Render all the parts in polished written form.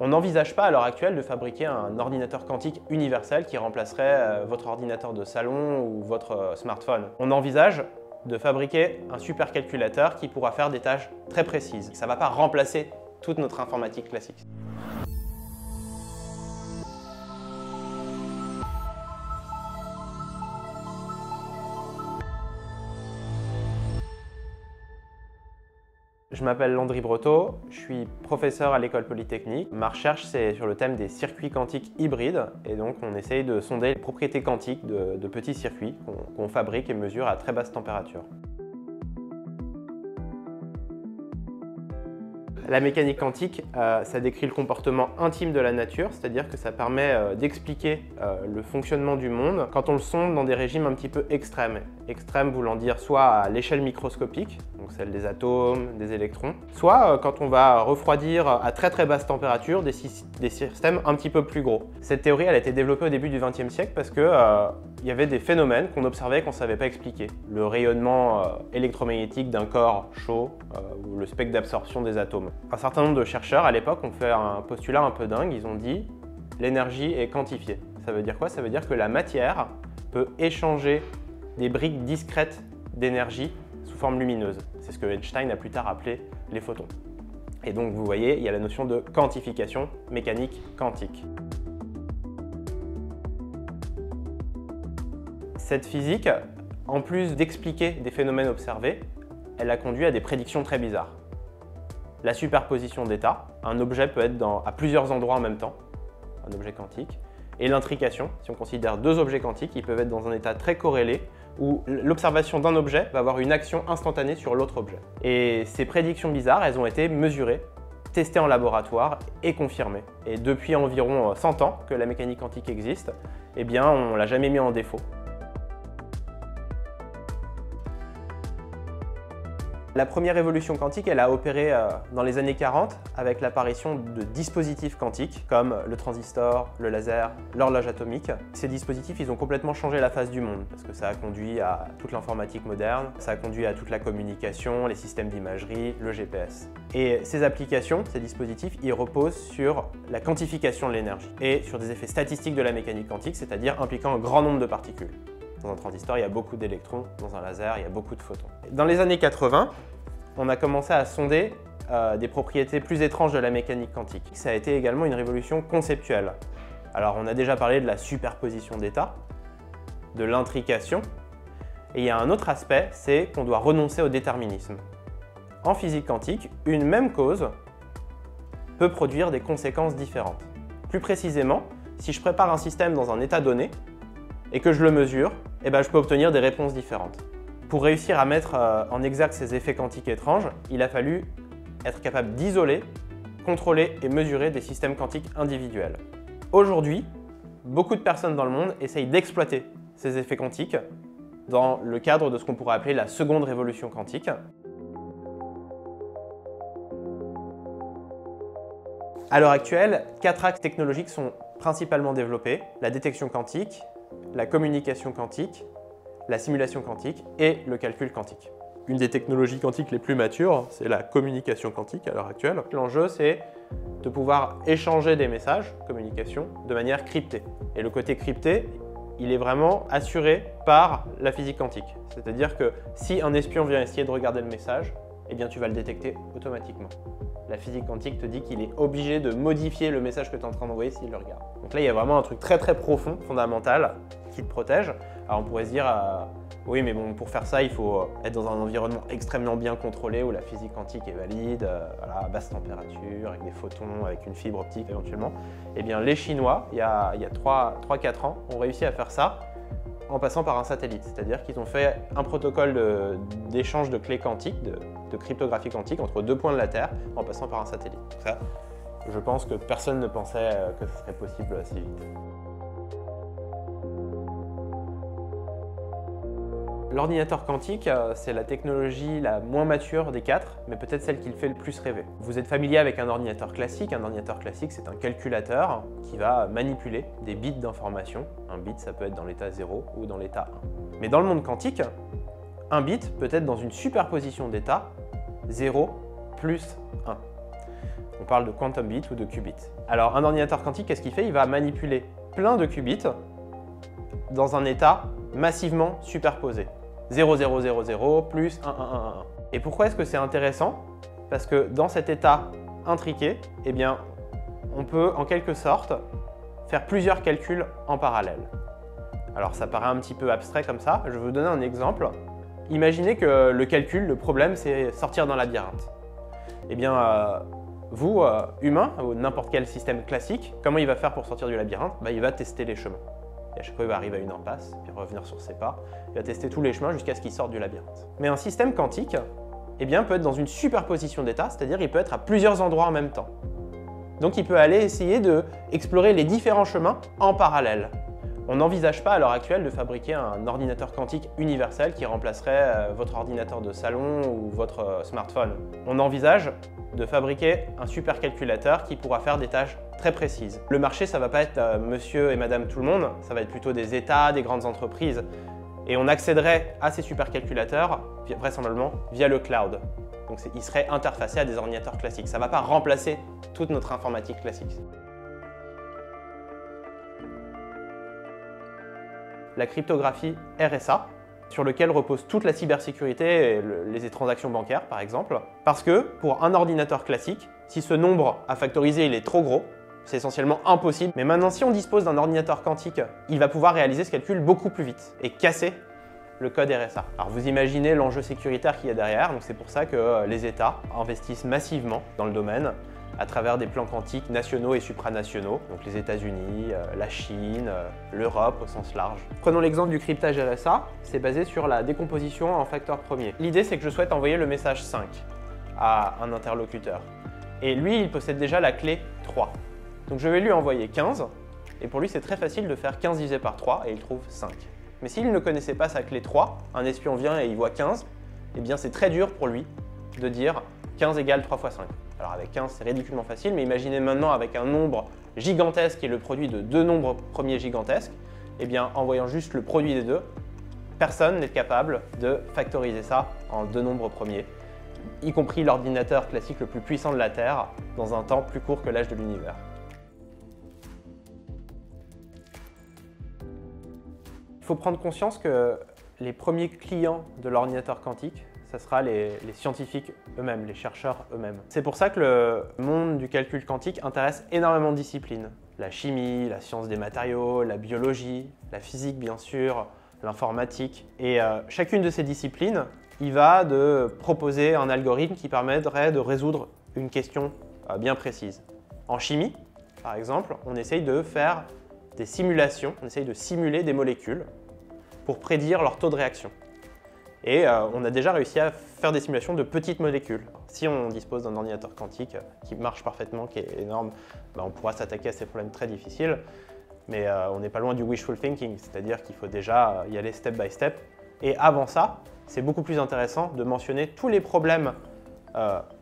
On n'envisage pas à l'heure actuelle de fabriquer un ordinateur quantique universel qui remplacerait votre ordinateur de salon ou votre smartphone. On envisage de fabriquer un supercalculateur qui pourra faire des tâches très précises. Ça ne va pas remplacer toute notre informatique classique. Je m'appelle Landry Breteau, je suis professeur à l'École Polytechnique. Ma recherche, c'est sur le thème des circuits quantiques hybrides et donc on essaye de sonder les propriétés quantiques de petits circuits qu'on fabrique et mesure à très basse température. La mécanique quantique, ça décrit le comportement intime de la nature, c'est-à-dire que ça permet d'expliquer le fonctionnement du monde quand on le sonde dans des régimes un petit peu extrêmes. Extrêmes voulant dire soit à l'échelle microscopique, donc celle des atomes, des électrons, soit quand on va refroidir à très basse température des systèmes un petit peu plus gros. Cette théorie, elle a été développée au début du XXe siècle parce que il y avait des phénomènes qu'on observait et qu'on ne savait pas expliquer. Le rayonnement électromagnétique d'un corps chaud ou le spectre d'absorption des atomes. Un certain nombre de chercheurs à l'époque ont fait un postulat un peu dingue, ils ont dit l'énergie est quantifiée. Ça veut dire quoi? Ça veut dire que la matière peut échanger des briques discrètes d'énergie sous forme lumineuse. C'est ce que Einstein a plus tard appelé les photons. Et donc vous voyez, il y a la notion de quantification mécanique quantique. Cette physique, en plus d'expliquer des phénomènes observés, elle a conduit à des prédictions très bizarres. La superposition d'états, un objet peut être à plusieurs endroits en même temps, un objet quantique, et l'intrication, si on considère deux objets quantiques, ils peuvent être dans un état très corrélé où l'observation d'un objet va avoir une action instantanée sur l'autre objet. Et ces prédictions bizarres, elles ont été mesurées, testées en laboratoire et confirmées. Et depuis environ 100 ans que la mécanique quantique existe, eh bien on ne l'a jamais mis en défaut. La première révolution quantique, elle a opéré dans les années 40 avec l'apparition de dispositifs quantiques comme le transistor, le laser, l'horloge atomique. Ces dispositifs, ils ont complètement changé la face du monde parce que ça a conduit à toute l'informatique moderne, ça a conduit à toute la communication, les systèmes d'imagerie, le GPS. Et ces applications, ces dispositifs, ils reposent sur la quantification de l'énergie et sur des effets statistiques de la mécanique quantique, c'est-à-dire impliquant un grand nombre de particules. Dans un transistor, il y a beaucoup d'électrons, dans un laser, il y a beaucoup de photons. Dans les années 80, on a commencé à sonder des propriétés plus étranges de la mécanique quantique. Ça a été également une révolution conceptuelle. Alors on a déjà parlé de la superposition d'états, de l'intrication, et il y a un autre aspect, c'est qu'on doit renoncer au déterminisme. En physique quantique, une même cause peut produire des conséquences différentes. Plus précisément, si je prépare un système dans un état donné et que je le mesure, eh ben, je peux obtenir des réponses différentes. Pour réussir à mettre en exergue ces effets quantiques étranges, il a fallu être capable d'isoler, contrôler et mesurer des systèmes quantiques individuels. Aujourd'hui, beaucoup de personnes dans le monde essayent d'exploiter ces effets quantiques dans le cadre de ce qu'on pourrait appeler la seconde révolution quantique. À l'heure actuelle, 4 axes technologiques sont principalement développés: la détection quantique, la communication quantique, la simulation quantique et le calcul quantique. Une des technologies quantiques les plus matures, c'est la communication quantique à l'heure actuelle. L'enjeu, c'est de pouvoir échanger des messages, communication, de manière cryptée. Et le côté crypté, il est vraiment assuré par la physique quantique. C'est-à-dire que si un espion vient essayer de regarder le message, eh bien tu vas le détecter automatiquement. La physique quantique te dit qu'il est obligé de modifier le message que tu es en train d'envoyer s'il le regarde. Donc là, il y a vraiment un truc très profond, fondamental, qui te protège. Alors on pourrait se dire, oui mais bon, pour faire ça, il faut être dans un environnement extrêmement bien contrôlé où la physique quantique est valide, voilà, à basse température, avec des photons, avec une fibre optique éventuellement. Eh bien les Chinois, il y a 3-4 ans, ont réussi à faire ça en passant par un satellite. C'est-à-dire qu'ils ont fait un protocole d'échange de clés quantiques, de cryptographie quantique entre deux points de la Terre en passant par un satellite. Donc ça, je pense que personne ne pensait que ce serait possible si vite. L'ordinateur quantique, c'est la technologie la moins mature des 4, mais peut-être celle qui le fait le plus rêver. Vous êtes familier avec un ordinateur classique. Un ordinateur classique, c'est un calculateur qui va manipuler des bits d'information. Un bit, ça peut être dans l'état 0 ou dans l'état 1. Mais dans le monde quantique, un bit peut être dans une superposition d'états 0 plus 1. On parle de quantum bits ou de qubits. Alors un ordinateur quantique, qu'est-ce qu'il fait? Il va manipuler plein de qubits dans un état massivement superposé. 0, 0, 0, 0, plus 1, 1, 1, 1. Et pourquoi est-ce que c'est intéressant? Parce que dans cet état intriqué, eh bien, on peut en quelque sorte faire plusieurs calculs en parallèle. Alors ça paraît un petit peu abstrait comme ça, je vais vous donner un exemple. Imaginez que le calcul, le problème, c'est sortir d'un labyrinthe. Eh bien, vous, humain, ou n'importe quel système classique, comment il va faire pour sortir du labyrinthe? Il va tester les chemins. Et à chaque fois, il va arriver à une impasse, puis revenir sur ses pas. Il va tester tous les chemins jusqu'à ce qu'il sorte du labyrinthe. Mais un système quantique, eh bien, peut être dans une superposition d'états, c'est-à-dire il peut être à plusieurs endroits en même temps. Donc il peut aller essayer d'explorer les différents chemins en parallèle. On n'envisage pas à l'heure actuelle de fabriquer un ordinateur quantique universel qui remplacerait votre ordinateur de salon ou votre smartphone. On envisage de fabriquer un supercalculateur qui pourra faire des tâches très précises. Le marché, ça ne va pas être monsieur et madame tout le monde, ça va être plutôt des États, des grandes entreprises. Et on accéderait à ces supercalculateurs vraisemblablement via le cloud. Donc il serait interfacé à des ordinateurs classiques. Ça ne va pas remplacer toute notre informatique classique. La cryptographie RSA, sur lequel repose toute la cybersécurité et les transactions bancaires par exemple. Parce que pour un ordinateur classique, si ce nombre à factoriser il est trop gros, c'est essentiellement impossible. Mais maintenant, si on dispose d'un ordinateur quantique, il va pouvoir réaliser ce calcul beaucoup plus vite et casser le code RSA. Alors vous imaginez l'enjeu sécuritaire qu'il y a derrière, donc c'est pour ça que les États investissent massivement dans le domaine à travers des plans quantiques nationaux et supranationaux, donc les États-Unis, la Chine, l'Europe au sens large. Prenons l'exemple du cryptage RSA, c'est basé sur la décomposition en facteurs premiers. L'idée c'est que je souhaite envoyer le message 5 à un interlocuteur. Et lui, il possède déjà la clé 3. Donc je vais lui envoyer 15, et pour lui c'est très facile de faire 15 divisé par 3 et il trouve 5. Mais s'il ne connaissait pas sa clé 3, un espion vient et il voit 15, eh bien c'est très dur pour lui de dire 15 égale 3 fois 5. Alors avec 15 c'est ridiculement facile, mais imaginez maintenant avec un nombre gigantesque qui est le produit de deux nombres premiers gigantesques, eh bien en voyant juste le produit des deux, personne n'est capable de factoriser ça en deux nombres premiers, y compris l'ordinateur classique le plus puissant de la Terre, dans un temps plus court que l'âge de l'univers. Il faut prendre conscience que les premiers clients de l'ordinateur quantique, ce sera les scientifiques eux-mêmes, les chercheurs eux-mêmes. C'est pour ça que le monde du calcul quantique intéresse énormément de disciplines. La chimie, la science des matériaux, la biologie, la physique bien sûr, l'informatique. Et chacune de ces disciplines, il va de proposer un algorithme qui permettrait de résoudre une question bien précise. En chimie, par exemple, on essaye de faire des simulations, on essaye de simuler des molécules pour prédire leur taux de réaction. Et on a déjà réussi à faire des simulations de petites molécules. Si on dispose d'un ordinateur quantique qui marche parfaitement, qui est énorme, on pourra s'attaquer à ces problèmes très difficiles. Mais on n'est pas loin du wishful thinking, c'est-à-dire qu'il faut déjà y aller step by step. Et avant ça, c'est beaucoup plus intéressant de mentionner tous les problèmes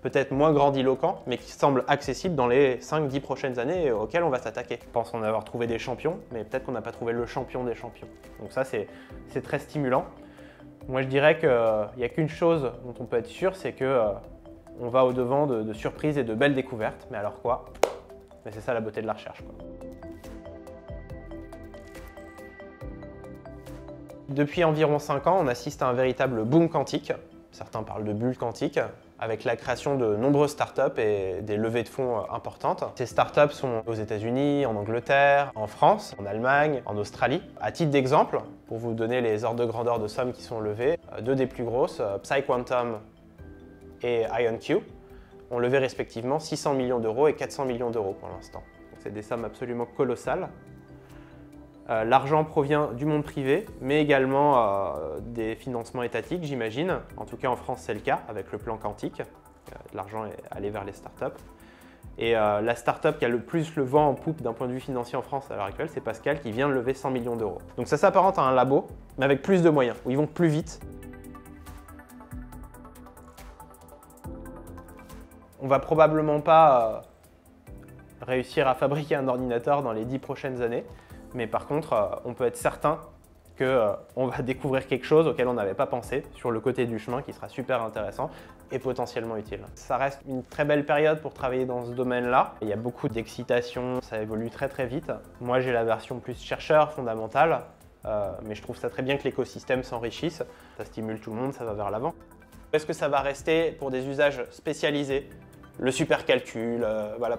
peut-être moins grandiloquents, mais qui semblent accessibles dans les 5-10 prochaines années auxquels on va s'attaquer. Je pense en avoir trouvé des champions, mais peut-être qu'on n'a pas trouvé le champion des champions. Donc ça, c'est très stimulant. Moi, je dirais qu'il n'y a qu'une chose dont on peut être sûr, c'est qu'on va au-devant de surprises et de belles découvertes. Mais alors quoi? Mais c'est ça la beauté de la recherche, quoi. Depuis environ 5 ans, on assiste à un véritable boom quantique. Certains parlent de bulle quantique, avec la création de nombreuses startups et des levées de fonds importantes. Ces startups sont aux États-Unis, en Angleterre, en France, en Allemagne, en Australie. À titre d'exemple, pour vous donner les ordres de grandeur de sommes qui sont levées, deux des plus grosses, PsiQuantum et IonQ, ont levé respectivement 600 millions d'euros et 400 millions d'euros pour l'instant. C'est des sommes absolument colossales. L'argent provient du monde privé, mais également des financements étatiques, j'imagine. En tout cas, en France, c'est le cas avec le plan quantique. L'argent est allé vers les startups. Et la startup qui a le plus le vent en poupe d'un point de vue financier en France à l'heure actuelle, c'est Pascal qui vient de lever 100 millions d'euros. Donc ça s'apparente à un labo, mais avec plus de moyens, où ils vont plus vite. On va probablement pas réussir à fabriquer un ordinateur dans les 10 prochaines années. Mais par contre, on peut être certain qu'on va découvrir quelque chose auquel on n'avait pas pensé sur le côté du chemin qui sera super intéressant et potentiellement utile. Ça reste une très belle période pour travailler dans ce domaine-là. Il y a beaucoup d'excitation, ça évolue très très vite. Moi j'ai la version plus chercheur fondamentale, mais je trouve ça très bien que l'écosystème s'enrichisse. Ça stimule tout le monde, ça va vers l'avant. Est-ce que ça va rester pour des usages spécialisés? Le supercalcul, voilà,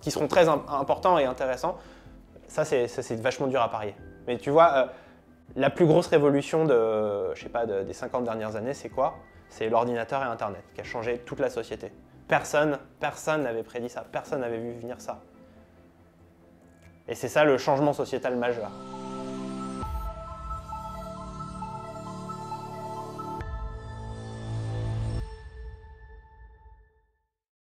qui seront très importants et intéressants. Ça, c'est vachement dur à parier. Mais tu vois, la plus grosse révolution je sais pas, des 50 dernières années, c'est quoi? C'est l'ordinateur et Internet qui a changé toute la société. Personne n'avait prédit ça, personne n'avait vu venir ça. Et c'est ça le changement sociétal majeur.